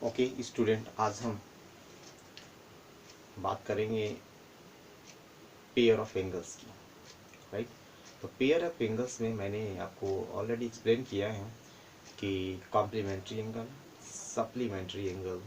Okay student, आज हम बात करेंगे पेयर ऑफ एंगल्स की। राइट, तो पेयर ऑफ एंगल्स में मैंने आपको ऑलरेडी एक्सप्लेन किया है कि complementary angle, supplementary angle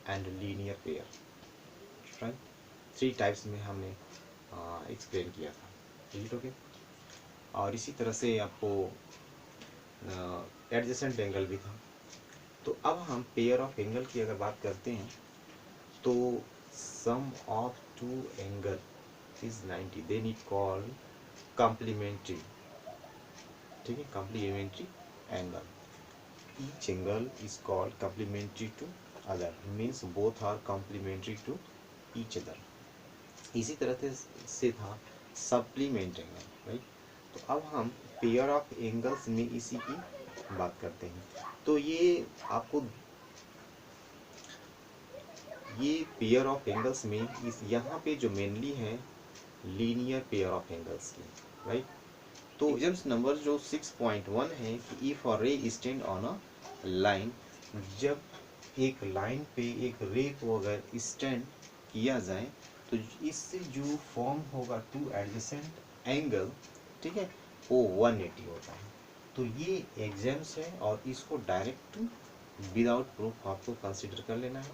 and linear pair. Right, three types में हमने एक्सप्लेन किया था। ठीक है, और इसी तरह से आपको एडजेसेंट एंगल भी था। तो अब हम पेयर ऑफ एंगल की अगर बात करते हैं तो sum of two angle is 90, then it called complementary। ठीक है, complementary angle, each angle is called complementary to other, means both are complementary to each other। इसी तरह से था सप्लीमेंट एंगल। राइट, तो अब हम पेयर ऑफ एंगल्स में इसी की बात करते हैं। तो ये आपको ये पेयर ऑफ एंगल्स में इस यहाँ पे जो मेनली है लीनियर पेयर ऑफ एंगल्स की। राइट, तो एग्जाम्स नंबर जो 6.1 है कि इफ अ रे स्टैंड ऑन अ लाइन, जब एक लाइन पे एक रे को अगर स्टैंड किया जाए तो इससे जो फॉर्म होगा टू एडजेसेंट एंगल, ठीक है, वो 180 होता है। तो ये एग्जाम्स है और इसको डायरेक्ट विदाउट प्रूफ आपको कंसिडर कर लेना है।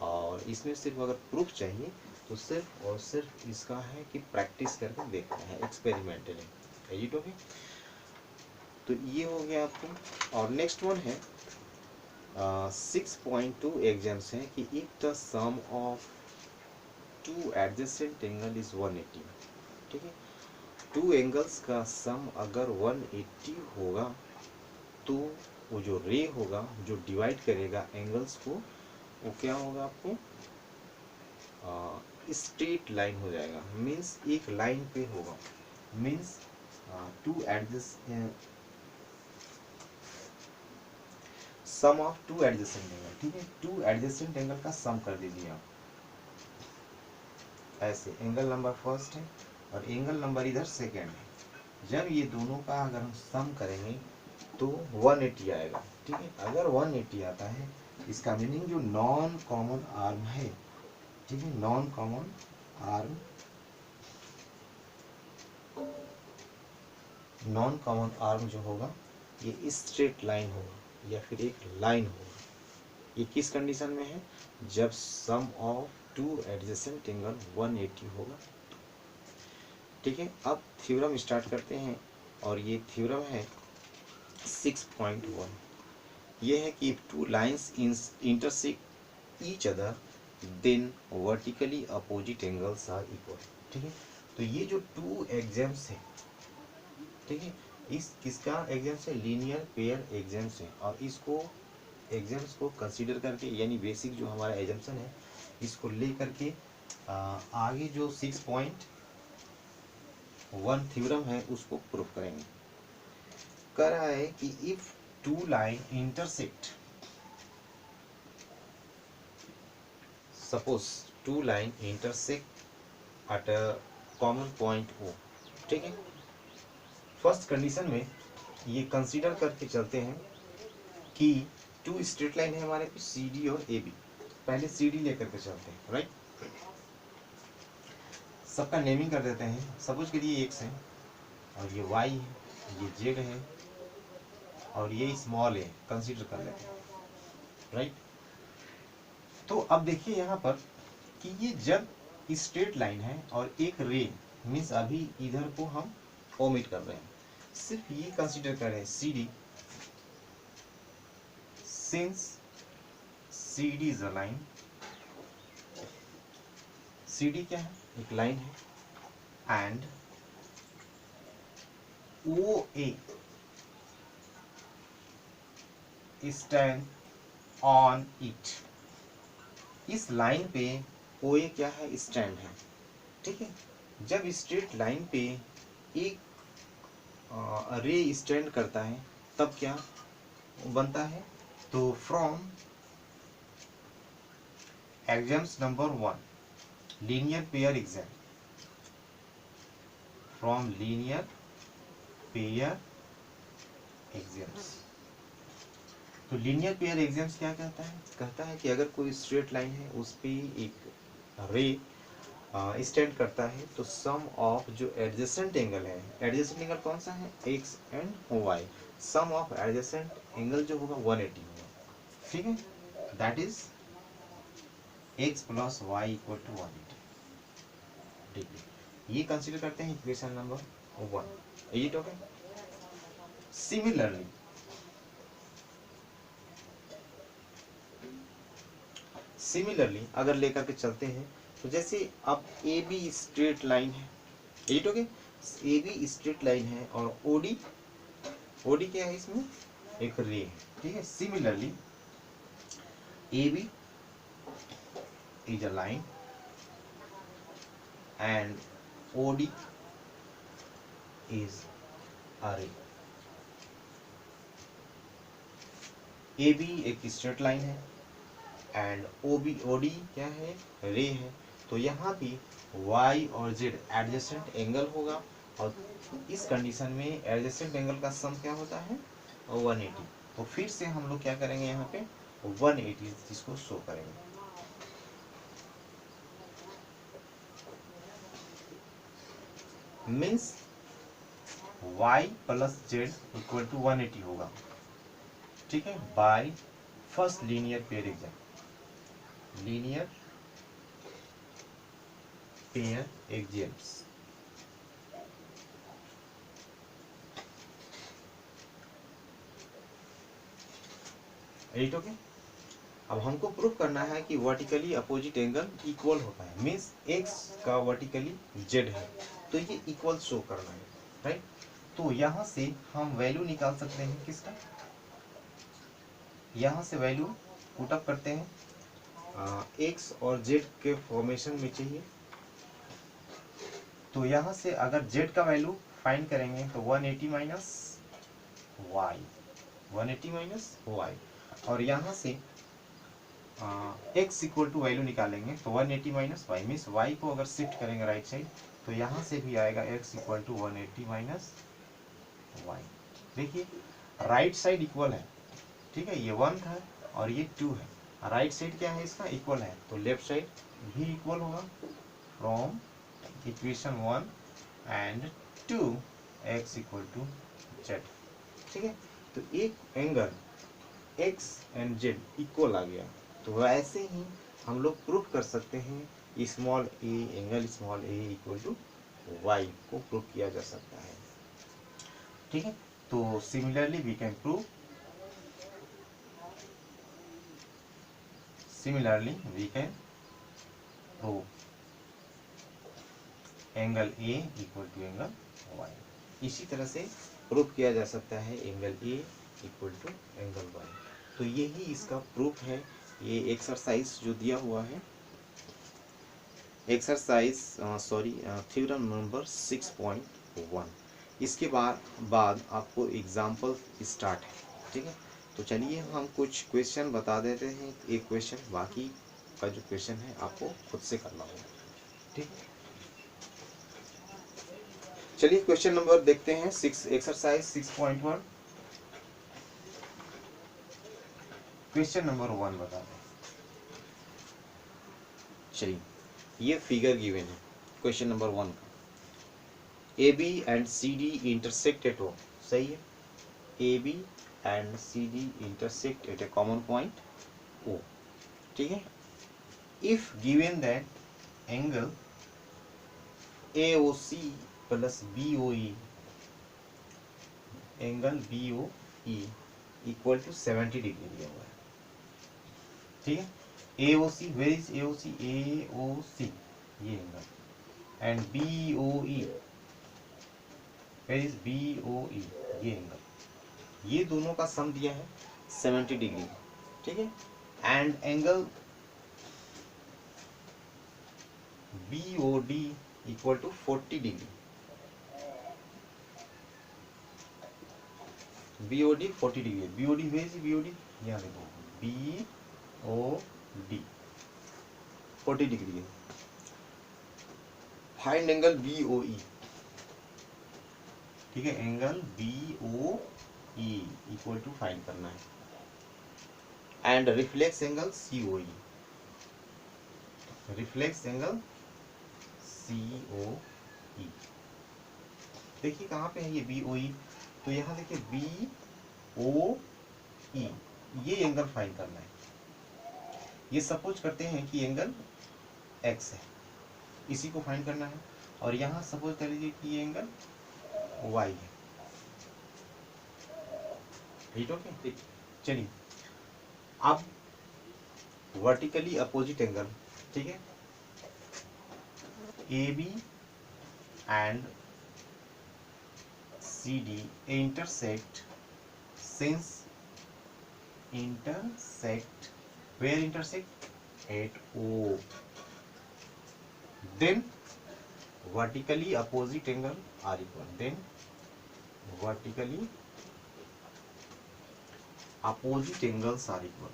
और इसमें सिर्फ अगर प्रूफ चाहिए तो सिर्फ और सिर्फ इसका है कि प्रैक्टिस करके देखना है एक्सपेरिमेंटली। एडिट ओके, तो ये हो गया आपको। और नेक्स्ट वन है 6.2 एग्जाम्स हैं कि if the sum of two adjacent angle is 180। ठीक है, टू एंगल्स का सम अगर 180 होगा तो वो जो रे होगा जो डिवाइड करेगा एंगल्स को, वो क्या होगा आपको स्ट्रेट लाइन हो जाएगा। मीन्स एक लाइन पे होगा। Means two adjacent sum of two adjacent angle. ठीक है, टू एडजेसेंट एंगल का सम कर दीजिए आप। ऐसे एंगल नंबर फर्स्ट है और एंगल नंबर इधर सेकेंड है। जब ये दोनों का अगर हम सम करेंगे तो 180 आएगा। ठीक है, अगर 180 आता है इसका मीनिंग जो नॉन कॉमन आर्म है, ठीक है, non common arm, non common arm जो होगा ये स्ट्रेट लाइन होगा या फिर एक लाइन होगा। ये किस कंडीशन में है? जब सम ऑफ टू एडजेसेंट एंगल 180 होगा। ठीक है, अब थ्योरम स्टार्ट करते हैं और ये थ्योरम है 6.1। ये है कि two lines intersect each other then vertically opposite angles are equal. ठीक है, तो ये जो टू एग्जाम्स है, ठीक है, इस किसका एग्जाम्स है? लीनियर पेयर एग्जाम्स है। और इसको एग्जाम्स को कंसीडर करके, यानी बेसिक जो हमारा एग्जाम्सन है इसको ले करके आगे जो 6.1 थ्योरम है उसको प्रूव करेंगे। कह रहा है कि if two line intersect, suppose two line intersect at a common point O. ठीक है, फर्स्ट कंडीशन में ये कंसीडर करके चलते हैं कि टू स्ट्रेट लाइन है हमारे पास सी डी और ए बी। पहले सी डी लेकर के चलते हैं। राइट, सबका नेमिंग कर देते हैं। सपोज करिए एक्स है और ये वाई है, ये जेड है और ये स्मॉल है, कंसीडर कर लेते हैं। राइट, तो अब देखिए यहाँ पर कि ये जब स्ट्रेट लाइन है और एक रे, मीन्स अभी इधर को हम ओमिट कर रहे हैं, सिर्फ ये कंसीडर कर रहे हैं C D. Since C D is a line, C D क्या है? एक लाइन है। And O A stand on it, इस लाइन पे ओ ए क्या है? स्टैंड है। ठीक है, जब स्ट्रेट लाइन पे एक रे स्टैंड करता है तब क्या बनता है? तो from exams number 1, linear pair exam, from linear pair exams, तो लीनियर पेयर एग्जाम्स क्या कहता है कि अगर कोई स्ट्रेट लाइन है उस पे एक रे स्टैंड करता है तो सम ऑफ जो एडजेसेंट एंगल है, एडजेसेंट एंगल कौन सा है, X and Y, sum of adjacent angle जो होगा 180 होगा, ठीक है, that is X plus Y equal to 180 degree. ये कंसिडर करते हैं equation number 1। Is it okay? Similarly अगर लेकर के चलते हैं तो जैसे अब ए बी स्ट्रेट लाइन है, it okay, A B straight line है और ओडी, ओडी क्या है इसमें, एक रे है, ठीक है। Similarly A B is a line and O D is a ray. A B एक स्ट्रेट लाइन है एंड ओडी क्या है, रे है, तो यहाँ भी y और z एडजेसेंट एंगल होगा और इस कंडीशन में एडजेसेंट एंगल का सम क्या होता है 180। तो फिर से हम लोग क्या करेंगे, यहाँ पे 180 जिसको शो करेंगे। Means y plus z equal to 180 होगा, ठीक है, by first linear pair axiom, linear pair axioms. Right, okay. अब हमको प्रूफ करना है कि वर्टिकली अपोजिट एंगल इक्वल होता है, मीन्स x का वर्टिकली z है तो ये इक्वल शो करना है, राइट। तो यहाँ से हम वैल्यू निकाल सकते हैं किसका, यहाँ से वैल्यू पुट अप करते हैं, x और z के फॉर्मेशन में चाहिए। तो यहाँ से अगर z का वैल्यू फाइंड करेंगे तो 180 माइनस वाई, 180 माइनस वाई, और यहाँ से x इक्वल टू वैल्यू निकालेंगे तो 180 माइनस वाई, मीन्स y को अगर शिफ्ट करेंगे राइट साइड तो यहाँ से भी आएगा x equal to 180 minus Y. देखिए राइट साइड इक्वल है, ठीक है, ये 1 था और ये 2 है, राइट साइड क्या है इसका, इक्वल है, तो लेफ्ट साइड भी इक्वल होगा from equation 1 and 2 x equal to z, ठीक है। तो एक angle x and z equal आ गया, तो वैसे ही हम लोग प्रूफ कर सकते हैं small A angle small A equal to Y को प्रूफ किया जा सकता है, ठीक है। तो similarly we can prove, similarly we can prove angle A equal to angle Y. इसी तरह से प्रूफ किया जा सकता है angle A equal to angle Y. तो यही इसका प्रूफ है। ये एक्सरसाइज जो दिया हुआ है, एक्सरसाइज थ्योरम नंबर 6.1, इसके बाद आपको एग्जाम्पल स्टार्ट है, ठीक है। तो चलिए हम कुछ क्वेश्चन बता देते हैं, एक क्वेश्चन, बाकी का जो क्वेश्चन है आपको खुद से करना होगा, ठीक। चलिए क्वेश्चन नंबर देखते हैं, एक्सरसाइज 6.1, क्वेश्चन नंबर 1 बता दें। चलिए ये फिगर गिवन है क्वेश्चन नंबर 1 का, A B and C D intersect at O, सही है, A B and C D intersect at a common point O, ठीक है। If given that angle A O C plus B O E, angle B O E equal to 70 degree दिया हुआ है, ठीक है। ए O C, where is a O C, A O C ये angle, and B O E, where is B O E ये angle, ये दोनों का सम दिया है 70 डिग्री, ठीक है। And angle B O D equal to 40 degree, B O D 40 degree, B O D वेज बी ओ डी, यहाँ देखो बी ओ डी 40 डिग्री है। Find angle B O E, ठीक है, angle B O E equal to find करना है, and reflex angle COE, reflex angle COE। देखिए कहाँ पे है ये BOE, तो यहाँ देखिए BOE, ये एंगल फाइंड करना है। ये सपोज करते हैं कि एंगल X है, इसी को फाइंड करना है। और यहाँ सपोज कर लीजिए कि ये एंगल Y है। ठीक, ओके। चलिए अब वर्टिकली अपोजिट एंगल, ठीक है, AB and CD intersect, since intersect, where intersect? At O, then vertically opposite angle are equal, then vertically opposite angles are equal।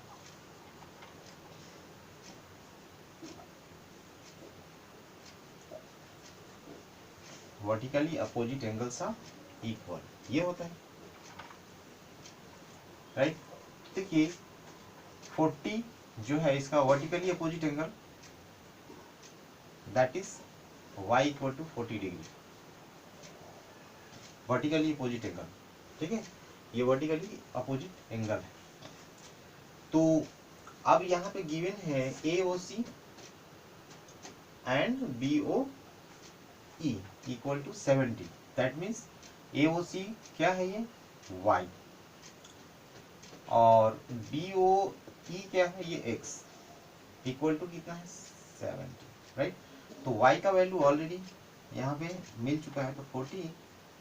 Vertically opposite angles are equal, ये होता है, right. देखिए 40 जो है इसका vertically opposite angle, that is y equal to 40 degree, vertically opposite angle, ठीक है, ये वर्टिकली अपोजिट एंगल है। तो अब यहाँ पे गिवन है AOC and BOE equal to 70, that means AOC क्या है ये y, और BOE क्या है ये x, इक्वल टू कितना है 70, राइट। तो y का वैल्यू ऑलरेडी यहाँ पे मिल चुका है, तो 40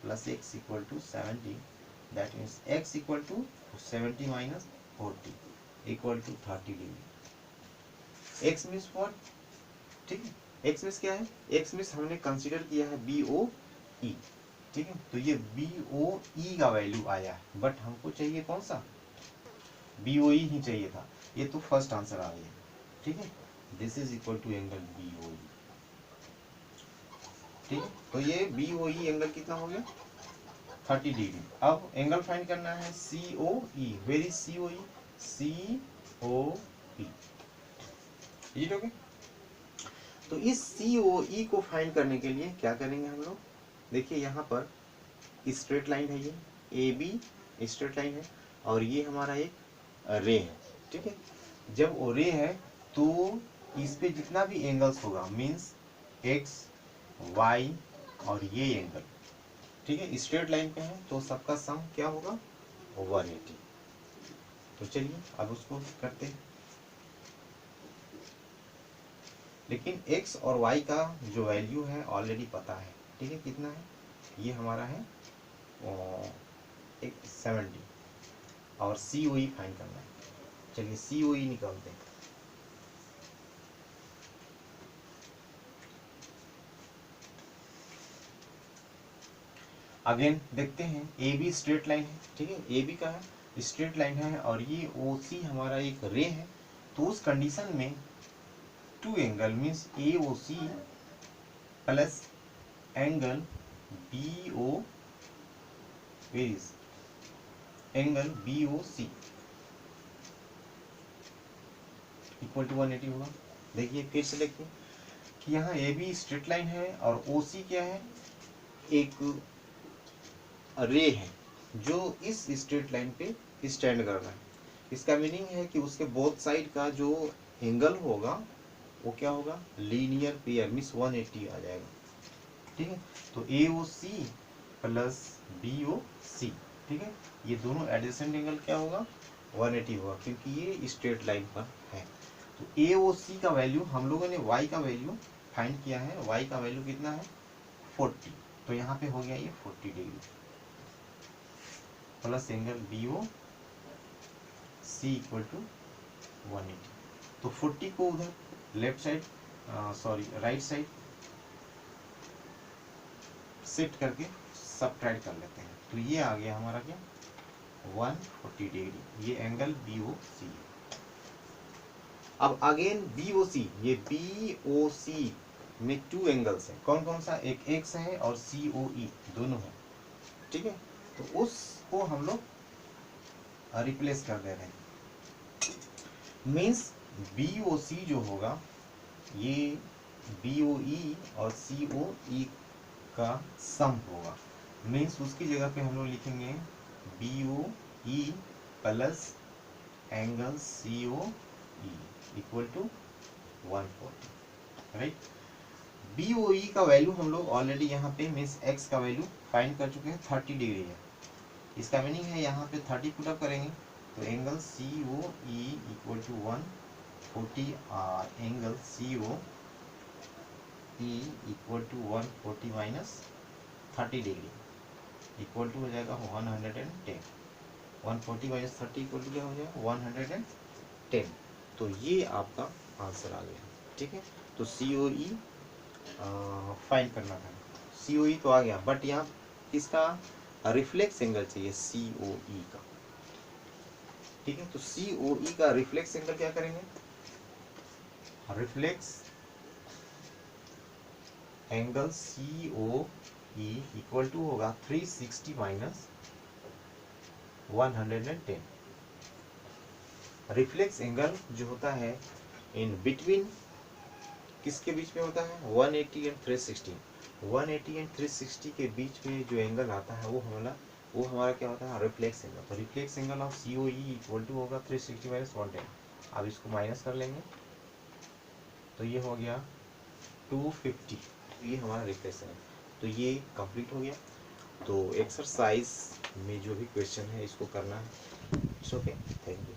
plus x equal to 70, that means x equal to 70 minus 40 equal to 30 degree. x means what, ठीक है, x मीन्स क्या है, x मीन्स हमने कंसीडर किया है BOE, ठीक है, तो ये BOE का वैल्यू आया है, बट हमको चाहिए कौन सा, BOE ही चाहिए था, ये तो फर्स्ट आंसर आ गया, ठीक है, this is equal to angle BOE, ठीक है। तो ये BOE एंगल कितना हो गया 30 डिग्री। अब एंगल फाइंड करना है COE, where is COE, COE, ठीक है। तो इस COE को फाइंड करने के लिए क्या करेंगे हम लोग, देखिए यहाँ पर स्ट्रेट लाइन है, ये AB स्ट्रेट लाइन है, और ये हमारा एक रे है, ठीक है। जब वो रे है तो इस पे जितना भी एंगल्स होगा, मीन्स X Y और ये एंगल, ठीक है, स्ट्रेट लाइन पे है, तो सबका सम क्या होगा 180। तो चलिए अब उसको करते हैं, लेकिन x और y का जो वैल्यू है ऑलरेडी पता है, ठीक है, कितना है, ये हमारा है 70, और COE फाइंड करना है। चलिए COE निकालते हैं। अगेन देखते हैं, AB स्ट्रेट लाइन है, ठीक है, AB का है स्ट्रेट लाइन है, और ये OC हमारा एक रे है, तो उस कंडीशन में two angle means AOC plus angle BO, where is angle BOC equal to 180 होगा। देखिए फिर से लिखते हैं कि यहाँ AB स्ट्रेट लाइन है और OC क्या है, एक रे है जो इस स्ट्रेट लाइन पे स्टैंड कर रहा है। इसका मीनिंग है कि उसके बोथ साइड का जो एंगल होगा वो क्या होगा, लीनियर पेयर मीन्स 180 आ जाएगा, ठीक है। तो AOC प्लस BOC, ठीक है, ये दोनों एडजेसेंट एंगल क्या होगा 180 होगा, क्योंकि ये स्ट्रेट लाइन पर है। तो AOC का वैल्यू हम लोगों ने y का वैल्यू फाइंड किया है, y का वैल्यू कितना है 40, तो यहाँ पे हो गया ये 40 degree plus angle BOC equal to 180। तो 40 को उधर left side right side shift करके सबट्रैक्ट कर लेते हैं, तो ये आ गया हमारा क्या 140 डिग्री, ये एंगल BOC है। अब अगेन BOC, ये BOC में टू एंगल्स हैं, कौन कौन सा, एक X है और COE दोनों है, ठीक है। तो उसको हम लोग रिप्लेस कर दे रहे हैं, मीन्स BOC जो होगा ये BOE और COE का सम होगा। मीन्स उसकी जगह पे हम लोग लिखेंगे BOE plus angle COE equal to 140, right. BOE का वैल्यू हम लोग ऑलरेडी यहाँ पे मीन्स x का वैल्यू फाइंड कर चुके हैं, 30 डिग्री है। इसका मीनिंग है यहाँ पे 30 पुट अप करेंगे तो एंगल COE इक्वल टू 140 और angle COE equal to 140 minus 30 degree equal to हो जाएगा 110। 140 माइनस 30 इक्वल टू क्या हो जाएगा 110। तो ये आपका आंसर आ गया, ठीक है। तो COE फाइंड करना था, COE तो आ गया, बट यहाँ इसका रिफ्लेक्स एंगल चाहिए COE का, ठीक है। तो COE का रिफ्लेक्स एंगल क्या करेंगे, reflex angle COE equal to होगा 360 माइनस 110। रिफ्लेक्स एंगल जो होता है इन बिटवीन किसके बीच में होता है 180 एंड 360। 180 एंड 360 के बीच में जो एंगल आता है वो हमारा क्या होता है रिफ्लेक्स एंगल। तो reflex angle of COE equal to होगा 360 माइनस 110। अब इसको माइनस कर लेंगे तो ये हो गया 250। ये हमारा रिफ्लेक्स एंगल। तो ये कंप्लीट हो गया। तो एक्सरसाइज में जो भी क्वेश्चन है इसको करना है। It's okay, thank you.